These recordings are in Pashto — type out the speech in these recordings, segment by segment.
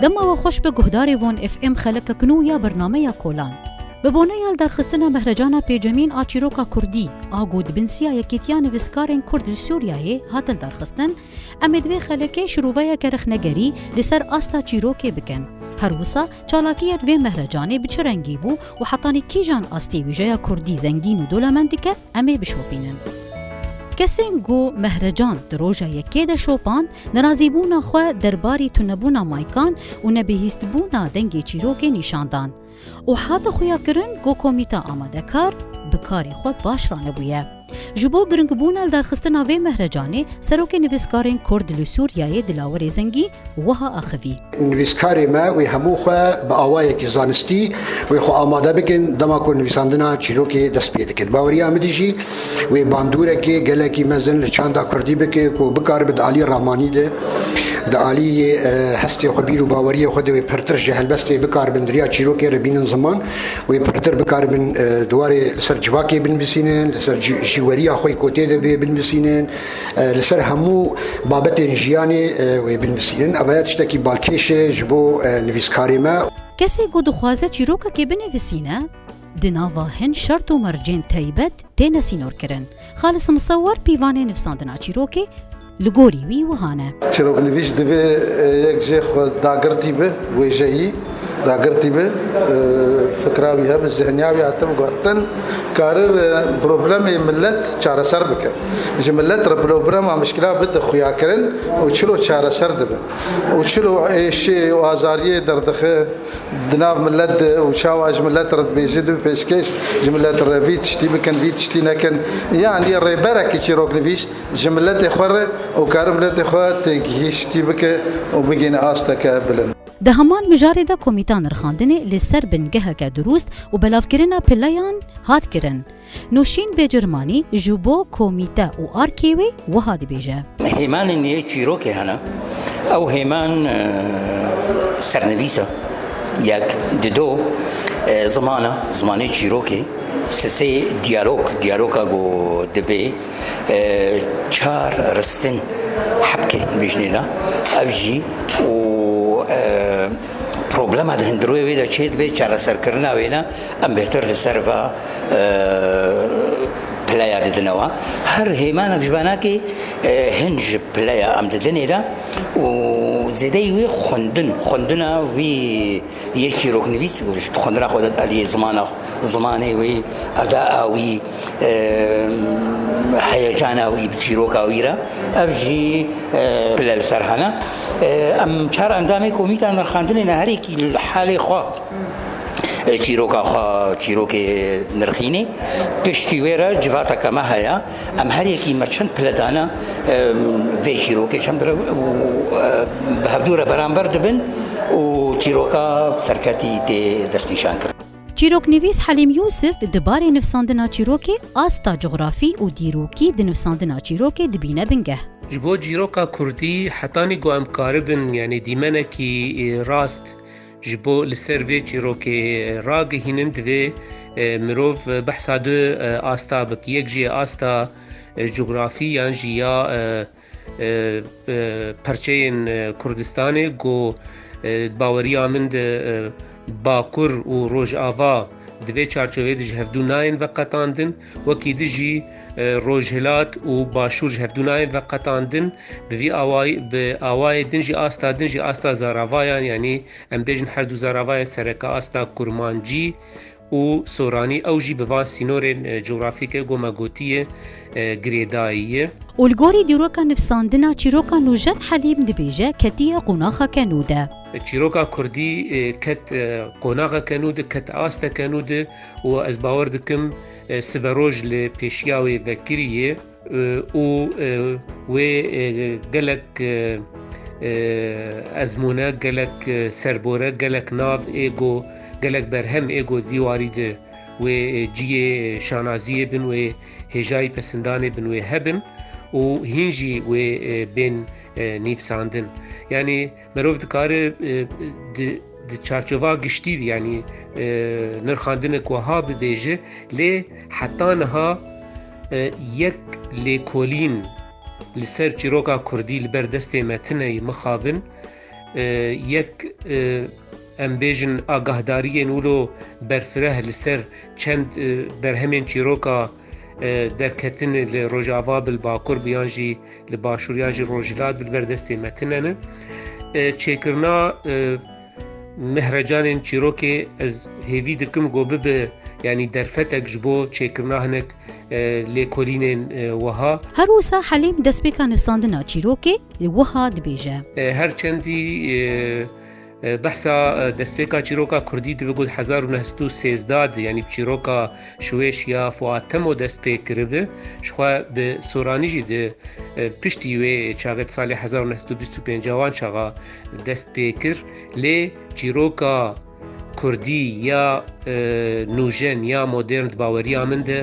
دما و خوش به گهداری وون اف ام خلق کنو یا برنامه یا کولان ببونه یال درخستنا مهرجانا پیجمین آچیروکا کردی آگود بنسیا یکیتیان ویسکارن کرد سوریای هاتل درخستن امدوی خلقه شروعه کرخ نگری لسر آستا چیروکه بکن هر وسا چالاکیت و مهرجانه بچرنگی بو و حطانی کیجان آستی ویجای کردی زنگین و دولمندکه امی بشوپینن کسین گو مهرجان دروژا یکی ده شوپان نرازیبونا خواه درباری تونبونا مایکان و نبیهیستبونا دنگی چیروک نیشاندان و حتی خویا کرن گو کومیتا آماده کار بکاری خواه باش رانه بویه. جبو گرنگ بونا لدرخستنا وی مهرجانه سروک نویسکارین کرد لسوریای دلاور زنگی وها آخوی. نویسکاری ما وی همو خواه با آوای که زانستی وی خواه آماده بکن دما کن نویساندنا چیروکی دست پیده کد. باوری آمدی جی وی باندوره که گله کی مزن لچاندا کردی بکه که بکار بد علی رحمانی ده د علی هستی خبیر و باوری خود و پرتر جهل بسته بکار بندریا چیروکی ربین زمان و پرتر بکار بن دواره سر جواکی بن بسینن سر جواری خوی کوته ده بن بسینن لسر همو بابت جیانی و بن بسینن اوایت شتکی بالکش جبو نویسکاری ما کسی گود خوازه چیروکا که بنویسینه دناوا هن شرط و مرجین تایبت تینا سینور کرن خالص مصور پیوانه نفساندنا چیروکی لگوری وی وهانه چیروک نویش دوی یک جه خود داگرتی به ویجهی داگرتی به فکراوی ها به ذهنیاوی هاتم گوتن کار پروبلم ملت چاره سر بکن جو ملت را پروبلم و مشکلات بده خویا کرن و چلو چاره سر دبن و چلو ایشی و آزاریه دردخه دناف ملت و شاواج ملت رد بیجد پیشکش جو ملت را وی تشتی بکن وی تشتی نکن یعنی ریبرکی چیروک نویش جو ملت خوره و کار ملت خواه تگیشتی بکن و بگین آستا که بلند ده همان مجارده کمیتان رخاندنه لسر بنگه که دروست و بلافکرنا پلیان هات کرن. نوشین به جرمانی جوبو کمیته و آرکیوی وهاد بیجه. هیمان نیه چیروکی هنه او هیمان سرنویسه یک دو زمانه چیروکی سه دیالوگا گو دبی چار رستن حبکه بیشنیده اوجی پروبلم ده هندروی ویدا چید به چاره سر کرنا وینا ام بهتر لسر و پلایا ددنوا هر هیمان جوانا کی هنج پلایا ام ددنی دا و زیدی وی خوندنا وی یکی روکنویس گوش خوندنا خودت علی زمانه وی اداء وی هیجانا وی بچیروکا ویرا ابجی پلال سرهانا ام چهار اندامی کمیته نرخاندن نهاری کی حالی خواه چیروک نرخینی پشتیویرا جواتا کما هیا ام هر یکی مرچند پلدانا وی چیروک چند به هفدور برانبر دبن و چیروکا سرکتی دستنشان کرد. چیروک نویس حلیم یوسف دبار نفساندنا چیروکی آستا جغرافی و دیروکی دنفساندنا چیروکی دبینه بنگه. جبو چیروکا کردی حتانی گو ام کاربن یعنی دیمنه کی راست جبو لسروی چیروکی راگ هینند و مروف بحثا دو آستا بک یک جی آستا جغرافی یعنی جیا پرچین کردستان گو باوری آمند باکر و روژ آوا دوی چارچوه دج هفدوناین و قطاندن وکی دجی روژهلات و باشور هفدوناین و قطاندن به آوای دنجی آستا زاراوایان یعنی ام بیجن هر دو زاراوایان سرکا آستا کرمانجی و سورانی اوجی به سینور جغرافیک گومگوتی گریداییه اولگوری دیروکا نفساندنا چیروکا نوجد حلیم دبیجه کتیه قناخا کنوده چیروکا کردی کت قناغ کنوده کت آستا کنوده و از باور دکم سبروج لپیشیاوی وکریه و گلک ازمونه گلک سربوره گلک ناف ایگو گلک برهم ایگو دیواری ده و جی شانازیه بن و هجای پسندانه بن و هبن و هنجی و بین نیفساندن یعنی مروف دکاره د چارچوبا گشتی یعنی نرخاندن کوها ببیجه لی حتی نها یک لیکولین لسر چیروکا کردی لبر دست متنه مخابن یەک ئەم بێژن ئاگاهداریên ولۆ بەرفرە لەسەر چەند بەرهەمێن چیرۆکە دەرکەتن لە ڕۆژاوا bil باکوور بیان jî li başûriya jî rojhilat bil berdestê metinene çêkirina mehrecanên çîrokê ez hêvî dikim got bibe yani derfetek ji bo çêkirina hinek lêkolînên wiha her wisa Helîm destpêka nivîsandina çîrokê li wiha dibêje her çendî بحثا دەستپێکا چیرۆکا کوردی دەبێت 1913 یعنی چیرۆکا شوێش یا فواتەمۆ دەست پێ کردبێ شخوا بە سۆرانیژی پشتی وێ چاگەت ساڵی 1925 چاغا دەست پێ کرد لێ چیرۆکا کوردی یا نوژەن یا مۆدێرن باوەریە من دە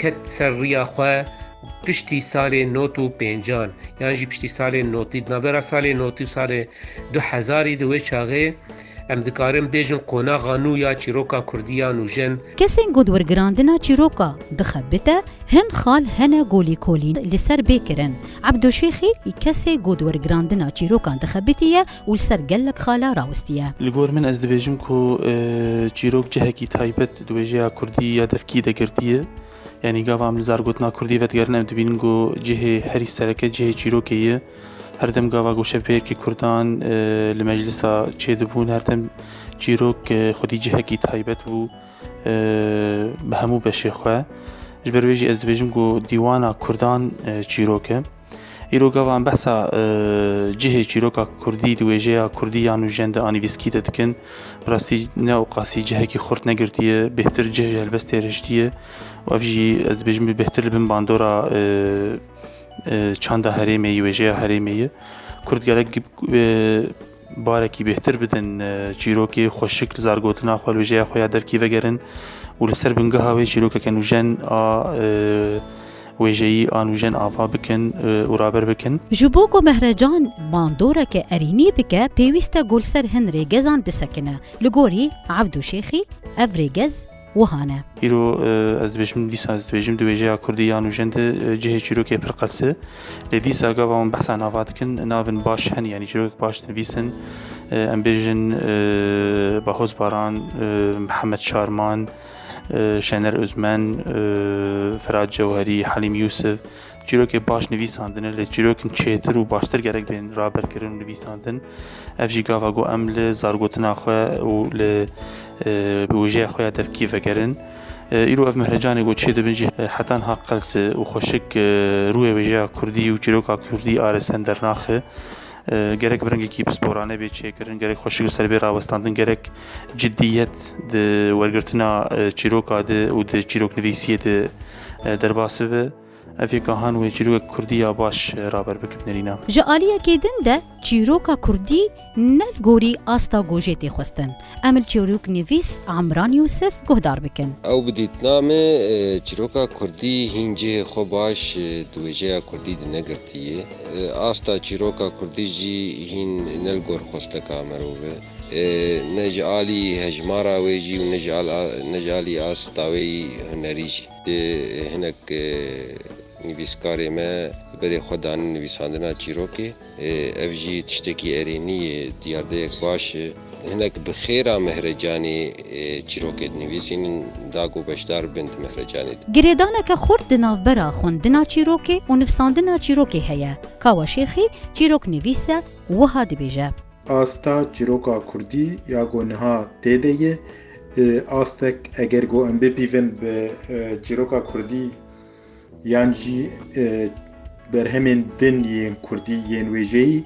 کەت سەرڕیا خوا پشتی سالê نۆت و پێنجان یان jî piştî salê notî navbera salê notî û salê 2000 di wê çaxê em dikarin bêjin qonaxa nû ya çîroka Kurdî ya nûjen kesên godwergirandina çîroka dixebite hin xal hene golîkolîn li ser bêkirin Ebdoşêxî kesê godwergirandina çîrokan dixebitiye û li ser gelek xala rawistiye li gor min ez dibêjim ku çîrok cihekî taybet di wêjeya Kurdî ya devkî de girtiye yani gavam li zargotina Kurdî vedigerin ev dibînin got cihê herî sereke cihê çîrokê ye her dem gava got şevpeyekî Kurdan li meclisa çêdibûn her dem çîrok xwedî cihekî taybet bû bi hemû beşê xwe ji ber wê jî ez dibêjim got dîwana Kurdan çîrok e îro gavan behsa cihê çîroka Kurdî di wêjeya Kurdî ya nûjen de anîvîskî de dikin rastî ne û qasî cihekî xurt negirtiye bêhtir cih ji helbestê rêştiye û ev jî ez dibêjim bi bêhtir li bin bandora çanda herêmê yê wêjeya herêmê ye Kurd gelek barekî bêhtir bidin çîrokê xweşik li zargotina xwe li wêjeya xwe ya derkî vegerin û li ser bingeha wê çîrokeke nûjen a wêjeyî a nûjen ava bikin û raber bikin ji bo ku mehrecan bandoreke erînî bike pêwîst e golser hin rêgezan bisekine li gorî Ebdoşêxî ev rêgez wihane îro ez dibêjim dîsa ez dibêjim di wêjeya Kurdî ya nûjen de cihê çîrokê pir qelse lê dîsa gava wan behsa nava dikin navên baş hen yani çîrok baş dinivîsin em bêjin Bahoz Baran Mihemed Şarman Şener Özmen Ferhat Cewherî Helîm Yusuf çîrokê baş nivîsandine lê çîrokên çêtir û baştir gerek bên raberkirin û nivîsandin ev jî gava got em li zargotina xwe û li bi wêjeya xwe ya devkî vegerin îro ev mehrecanê got çê dibin jî hetan ha qelse û xweşik rûyê wêjeya Kurdî û çîroka Kurdî arêsen dernaxe gerek birengekî pisporane bê çêkirin gerek xweşik li ser bê rawestandin gerek ciddiyet di wergirtina çîroka de û di çîroknivîsiyê de derbas bibe ev yek han wê çîrokek Kurdî ya baş raber bikip nêrîna ji aliyekê din de çîroka Kurdî nel gorî asta gojê tê xwestin em li çîroknivîs Emran Yusuf guhdar bikin ew bi dîtnamê çîroka Kurdî hîn cihê xwe baş di wêjeya Kurdî de negirtiye asta çîroka Kurdî jî hîn nel gor xwesteka merov e ne ji alî hejmara wê jî û ne ji alî asta wê hunerî jî hinek nivîskarê me berê xwe danin nivîsandina çîrokê ev jî tiştekî erênî ye diyardeyek baş e hinek bi xêra mehrecanê çîrokê dinivîsînin dago beşdar bin di mehrecanê de girêdaneke xurt di navbera xwendina çîrokê û nivîsandina çîrokê heye Kawaşêxî çîroknivîs e wiha dibêje asta çîroka Kurdî ya got niha tê de ye astek eger got em bipîvin bi çîroka Kurdî yan jî berhemên din yên Kurdî yên wêjeyî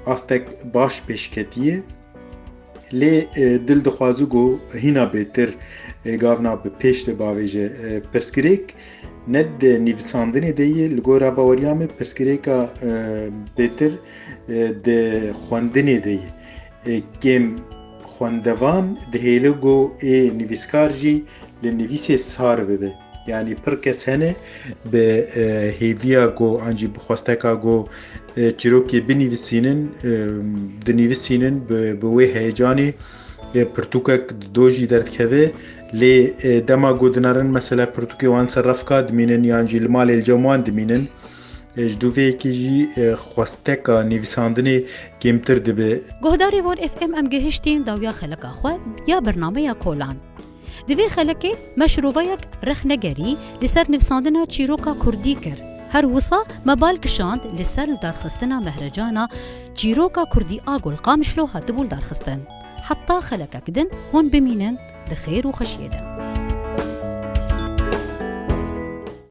astek baş pêşketiye lê dil dixwazî got hîna bêtir gavna bi pêş de bavêje pirsgirêk ne de nivîsandinê de ye li gora baweriya me pirsgirêka bêtir de xwendinê de ye kêm xwendevan dihêle got ê nivîskar jî li nivîsê sar bibe yani pir kes hene bi hêviya got an jî bi xwesteka got çîrokê binivîsînin dinivîsînin bi wê heyecanê pirtûkek do jî derdikeve lê dema got dinarin mesela pirtûkê wan ser refka dimînin yan jî li malê li cem wan dimînin جدووەیەکی جی خواستەکە نویساندنê کێمتر دەبێ. گهداری وان اف ام گهشتین داویا خلقا خو یا برنامه کولان. دوی خلقه مشروبه یک رخنگری لسر نویساندنا چیروکا کردی کر. هر وصا مبال کشاند لسر دارخستنا مهرجانا چیروکا کردی آگل قامشلو هاتبول دارخستن. حتی خلقه کدن هون بمینن دخیر و خشیده.